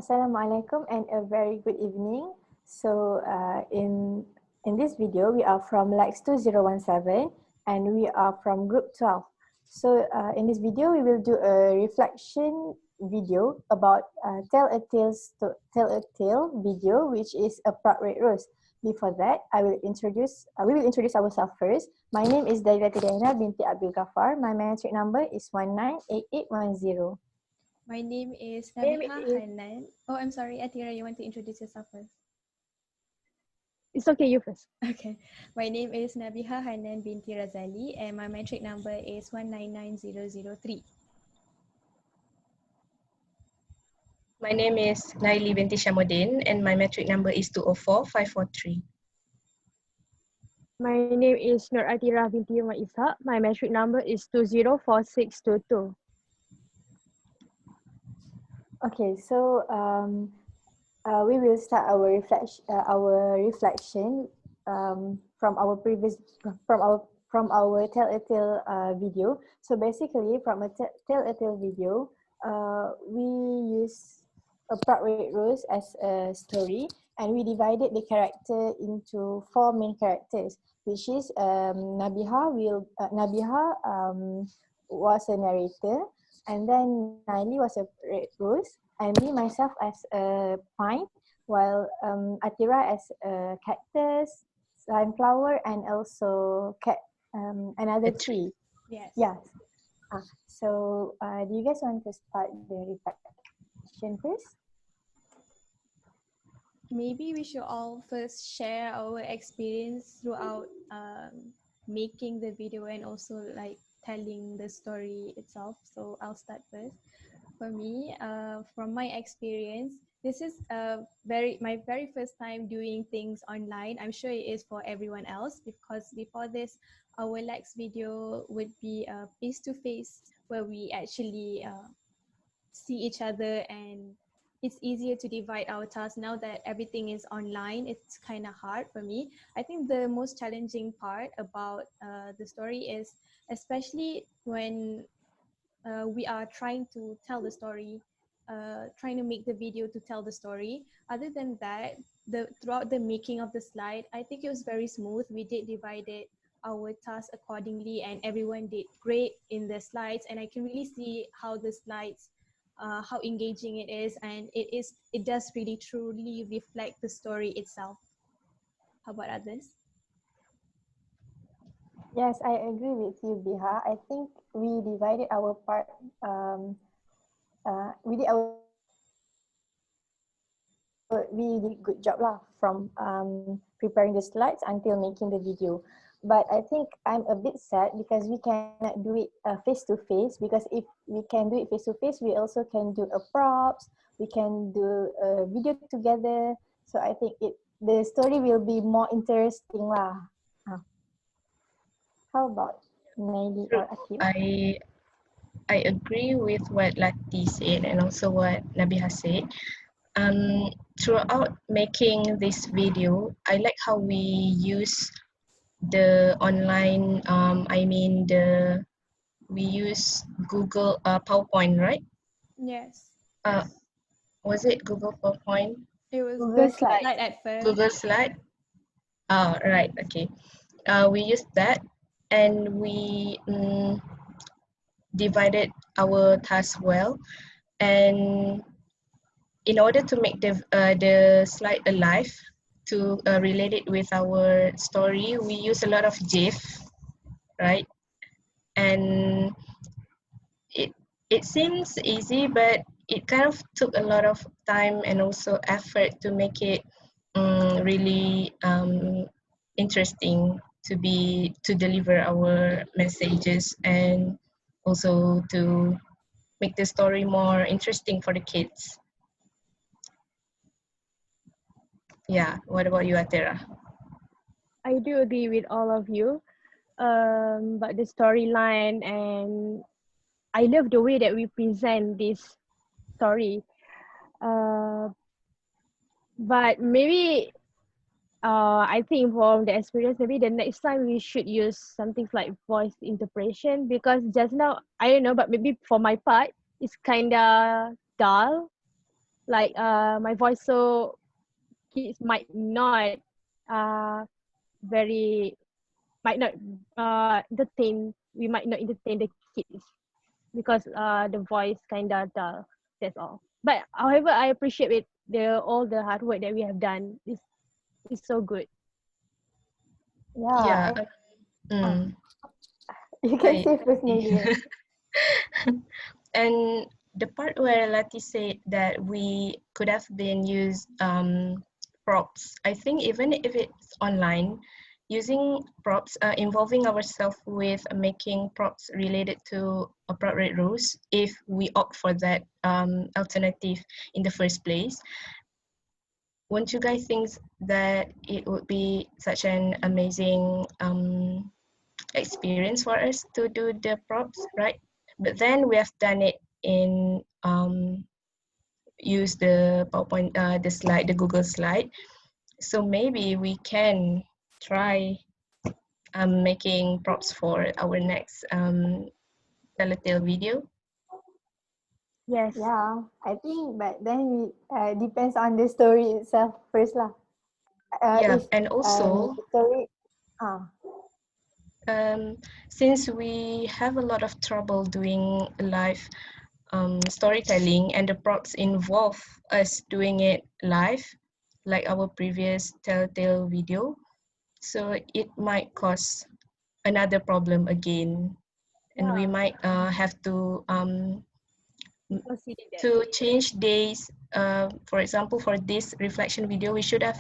Assalamualaikum and a very good evening. So in this video, we are from LAX2017 and we are from group 12. So in this video, we will do a reflection video about tell a tale video, which is a proud red rose. Before that, we will introduce ourselves first. My name is DAYANA binti ABDUL GAFAR. My metric number is 198810. My name is Nabihah Hannan. Oh, I'm sorry, ATERAH, you want to introduce yourself first? It's okay, you first. Okay. My name is Nabihah Hannan binti RAZALEIGH and my metric number is 199003. My name is NAILI binti SHAMMODIN and my metric number is 204543. My name is ATERAH binti ISHAK. My metric number is 204622. Okay, so we will start our reflection from our tell a tale video. So basically, from a tell a tale video, we use a proud red rose as a story, and we divided the character into 4 main characters, which is Nabihah was a narrator. And then NAILI was a red rose, and me myself as a pine, while ATERAH as a cactus, sunflower, and also another tree. Yes. Yes. So do you guys want to start the reflection first? Maybe we should all first share our experience throughout making the video and also like telling the story itself. So I'll start first. For me, from my experience, this is my very first time doing things online. I'm sure it is for everyone else, because before this, our LAX video would be face-to-face, where we actually see each other, and it's easier to divide our tasks. Now that everything is online, it's kind of hard for me. I think the most challenging part about the story is, especially when we are trying to tell the story, trying to make the video to tell the story. Other than that, throughout the making of the slide, I think it was very smooth. We did divided our tasks accordingly, and everyone did great in the slides, and I can really see how the slides, how engaging it is, and it does really truly reflect the story itself. How about others? Yes, I agree with you, Biha. I think we divided our part. We did a good job lah, from preparing the slides until making the video. But I think I'm a bit sad because we cannot do it face to face. Because if we can do it face to face, we also can do a props. We can do a video together. So I think the story will be more interesting lah. How about NAILI or ATERAH? I agree with what Lati said and also what Nabihah said. Throughout making this video, I like how we use the online, we use Google PowerPoint, right? Yes. Was it Google PowerPoint? It was Google Slide at first. Google Slide? Oh, right, okay. We used that, and we divided our tasks well. And in order to make the slide alive, to relate it with our story, we use a lot of GIF, right? And it seems easy, but it kind of took a lot of time and also effort to make it really interesting to deliver our messages, and also to make the story more interesting for the kids. Yeah, what about you, ATERAH? I do agree with all of you about the storyline, and I love the way that we present this story. But maybe I think from the experience, maybe the next time we should use something like voice interpretation, because just now, I don't know, but maybe for my part, it's kind of dull. like my voice, so kids might not uh very might not entertain. We might not entertain the kids because the voice kind of dull. That's all. But however, I appreciate it. The all the hard work that we have done is so good. Yeah, Yeah. uh, Mm, you can I say first, Nailin. And the part where Lati said that we could have been used props, I think even if it's online, using props, involving ourselves with making props related to appropriate rules, if we opt for that alternative in the first place, won't you guys think that it would be such an amazing experience for us to do the props, right? But then we have done it in use the PowerPoint, the slide, the Google slide. So maybe we can try making props for our next Telltale video. Yes. Yeah, I think, but then we depends on the story itself first lah. Yeah, If and also the story, since we have a lot of trouble doing live storytelling and the props involve us doing it live, like our previous Telltale video, so it might cause another problem again, and we Yeah. might have Consider that. to change days. For example, for this reflection video, we should have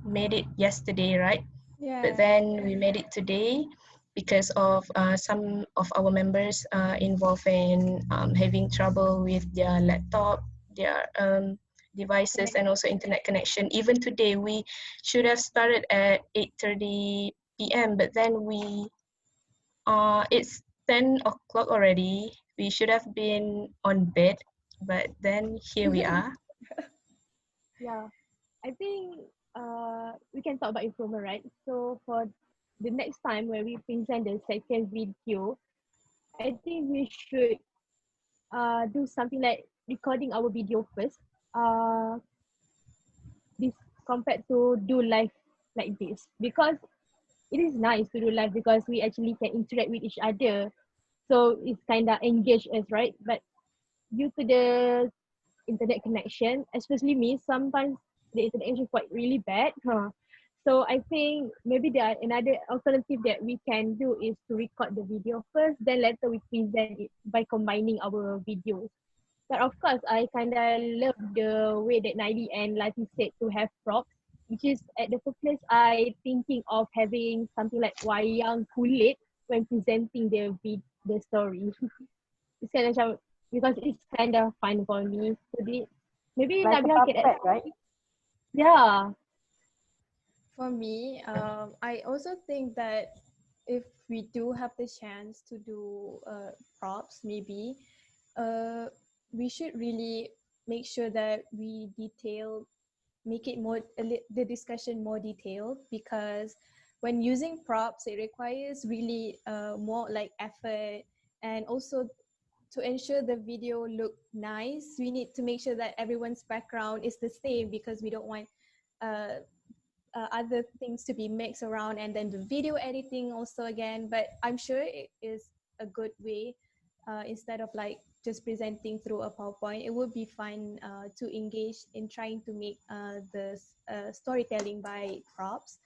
made it yesterday, right? But Yeah. then we made it today because of some of our members involved in having trouble with their laptop, their devices, and also internet connection. Even today, we should have started at 8:30 p.m. But then it's 10 o'clock already. We should have been on bed, but then here we are. Yeah. I think we can talk about improvement, right? So for the next time when we present the second video, I think we should do something like recording our video first. Uh, this compared to do live like this, because it is nice to do live because we actually can interact with each other. So it's kind of engage us, right? But due to the internet connection, especially me, sometimes the internet connection is quite really bad. Huh? So I think maybe there are another alternative that we can do is to record the video first, then later we present it by combining our videos. But of course, I kind of love the way that Naili and Lati said to have props, which is at the first place, I thinking of having something like wayang kulit when presenting the story. It's kind of macam, because it's kind of fun for me to do it. Maybe like a Nabihah can add puppet, right? something. Yeah. For me, I also think that if we do have the chance to do props, maybe we should really make sure that we make it more the discussion more detailed, because when using props, it requires really more like effort, and also to ensure the video look nice, we need to make sure that everyone's background is the same, because we don't want uh, other things to be mixed around, and then the video editing also again. But I'm sure it is a good way, instead of like just presenting through a PowerPoint. It would be fun to engage in trying to make the storytelling by props.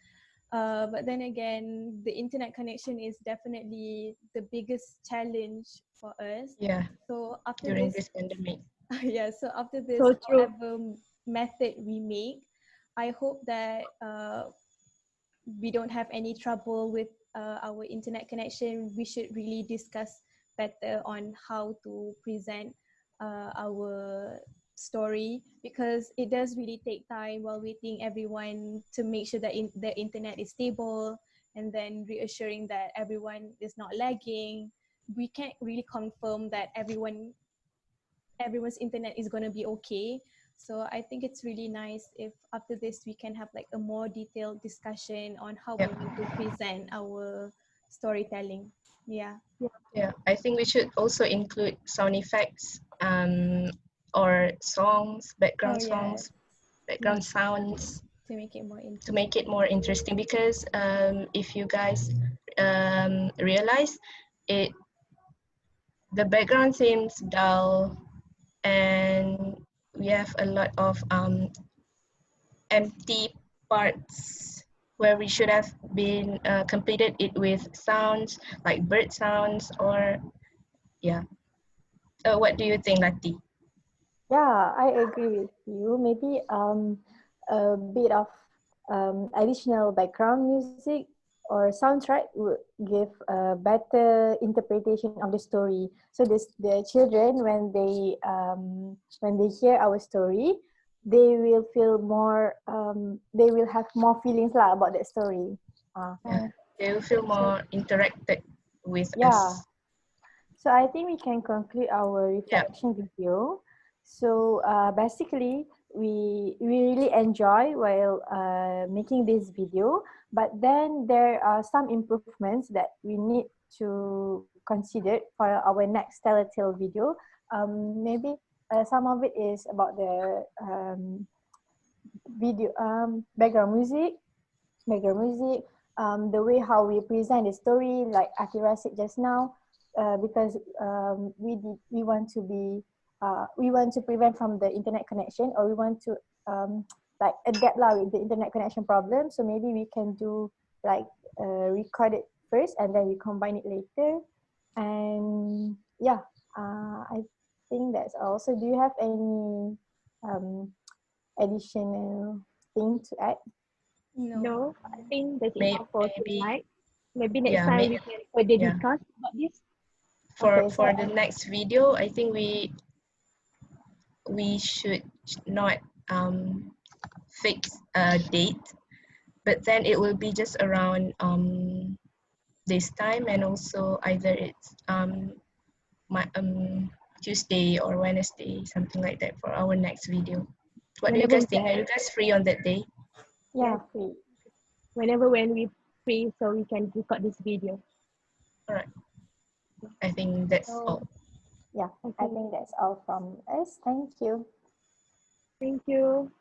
But then again, the internet connection is definitely the biggest challenge for us. Yeah, So after during this, this pandemic. yeah, so after this, So true. whatever method we make, I hope that we don't have any trouble with our internet connection. We should really discuss better on how to present our story, because it does really take time while waiting everyone to make sure that the internet is stable, and then reassuring that everyone is not lagging. We can't really confirm that everyone's internet is going to be okay. So I think it's really nice if after this we can have like a more detailed discussion on how we Yep. want to present our storytelling. Yeah. Yeah, I think we should also include sound effects or songs, background Oh, yeah. songs, background sounds To make it more to interesting. make it more interesting, because if you guys realize it, the background seems dull and we have a lot of empty parts where we should have been completed it with sounds like bird sounds or yeah. What do you think, Lati? Yeah, I agree with you. Maybe a bit of additional background music or soundtrack would give a better interpretation of the story. So this, the children, when they hear our story, they will feel more. They will have more feelings lah about that story. Yeah, they will feel more interacted with Yeah. us. So I think we can conclude our Yeah. reflection video. So basically, we really enjoy while making this video, but then there are some improvements that we need to consider for our next Telltale video. Maybe some of it is about the video background music, the way how we present the story, like Akira said just now, because we want to be we want to prevent from the internet connection, or we want to like adapt lah with the internet connection problem. So maybe we can do like record it first and then we combine it later. And yeah, I think that's all. So do you have any additional thing to add? No, I think that's Maybe, enough for tonight. Maybe next yeah, time we can further yeah. discuss about this. For Okay, so the next video, I think we should not fix a date, but then it will be just around this time, and also either it's Tuesday or Wednesday, something like that, for our next video. What do you Whenever guys we think? Are you guys free on that day? yeah, Yes. free. Whenever when we free, so we can record this video. All right. I think that's all. Yeah, I think that's all from us. Thank you. Thank you.